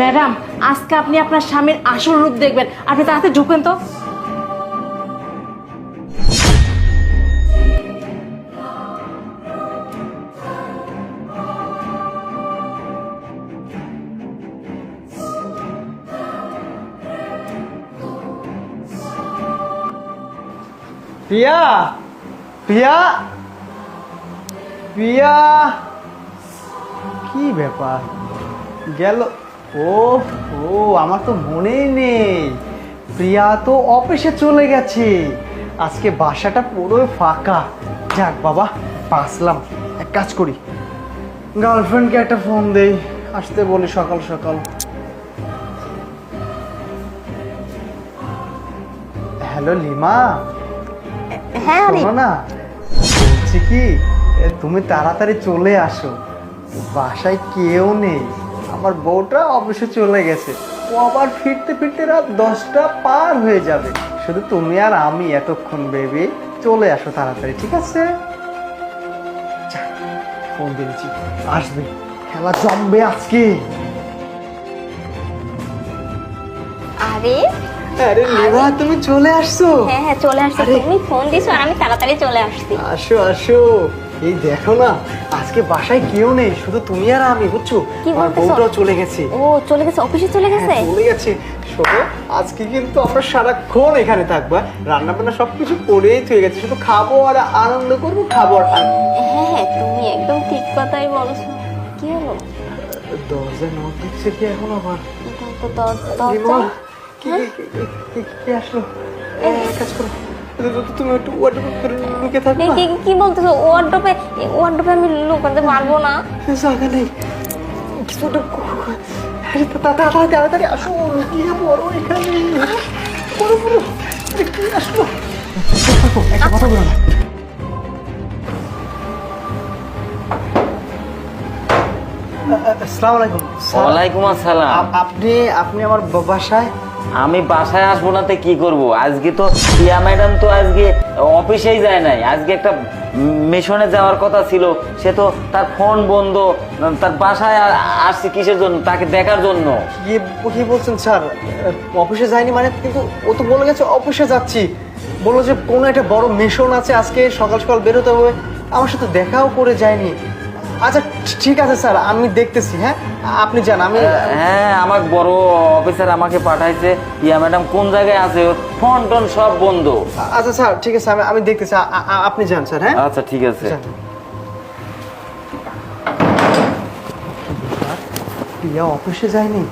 Madam, আজকে আপনি আপনার স্বামীর আসল রূপ দেখবেন। আপনি তাড়াতাড়ি ঢুকেন তো। প্রিয়া, প্রিয়া, প্রিয়া, কি ব্যাপার গেল? ও ও আমার তো মনেই নেই, প্রিয়া তো অফিসে চলে গেছে। আজকে বাসাটা পুরো ফাঁকা। যাক বাবা, বাঁচলাম। এক কাজ করি, গার্লফ্রেন্ডকে একটা ফোন দেই, আসতে বলি সকাল সকাল। হ্যালো লিমা, হ্যাঁ শোনো না, বলছি কি, তুমি তাড়াতাড়ি চলে আসো। বাসায় কেউ নেই, আমার বউটা অফিসে চলে গেছে। ও আবার ফিরতে ফিরতে রাত 10টা পার হয়ে যাবে। শুধু তুমি আর আমি এতক্ষণ, বেবি চলে আসো তাড়াতাড়ি, ঠিক আছে? যাক, ফোন দিয়েছি, আসবে, খেলা জমবে আজকে। আরে আরে লিমা, তুমি চলে আসছো? হ্যাঁ হ্যাঁ চলে আসছি। আরে। তুমি ফোন দিছো আর আমি তাড়াতাড়ি চলে আসছি। আসো আসো, এই দেখো না, আজকে বাসায় কেউ নেই, শুধু তুমি আর আমি, বুঝছো? কি আমার বলতেছো? বউটাও চলে গেছে। ও চলে গেছে, অফিসে চলে গেছে। হ্যাঁ, চলে গেছে। শোনো, আজকে কিন্তু আমরা সারাক্ষণ এখানে থাকবো। রান্না বান্না সবকিছু করেই থয়ে গেছে, শুধু খাবো আর আনন্দ করবো, খাবো আর হ্যাঁ হ্যাঁ তুমি একদম ঠিক কথাই বলছো। কি হলো? দরজা নক দিচ্ছে কি এখন আবার? তো লিমা, দরজা কে আসলো? এক কাজ করো, তুমি একটু ওয়ার্ডরোবে করে লুকিয়ে থাকো না। কি বলতেছো? ওয়ার্ডরোবে আমি লুকাতে পারবো না। জায়গা নেই, কিছুটা আরে তাড়াতাড়ি তাড়াতাড়ি আসো, লুকিয়ে পড়ো এখানে। পড়ো পড়ো, আরে কি আসলো? একটা কথা বলো না। আসসালামু আলাইকুম। ওয়ালাইকুম আসসালাম। আপনি আপনি আমার বাসায়? আমি বাসায় আসবো না তো কি করব? আজকে তো প্রিয়া ম্যাডাম তো আজকে অফিসেই যায় নাই, আজকে একটা মিশনে যাওয়ার কথা ছিল। সে তো তার ফোন বন্ধ, তার বাসায় আসছে কিসের জন্য? তাকে দেখার জন্য। কি বলছেন স্যার? অফিসে যায়নি মানে? কিন্তু ও তো বলে গেছে অফিসে যাচ্ছি, বললো যে কোনো একটা বড় মিশন আছে, আজকে সকাল সকাল বেরোতে হবে। আমার সাথে দেখাও করে যায়নি। আচ্ছা ঠিক আছে স্যার, আমি দেখতেছি। হ্যাঁ, আপনি যান। আমি হ্যাঁ, আমার বড় অফিসার আমাকে পাঠাইছে। প্রিয়া ম্যাডাম কোন জায়গায় আছে, ফোন টোন সব বন্ধ। আচ্ছা স্যার ঠিক আছে, আমি দেখতেছি। আপনি যান স্যার। হ্যাঁ আচ্ছা ঠিক আছে। যান। প্রিয়া অফিসে যায়নি?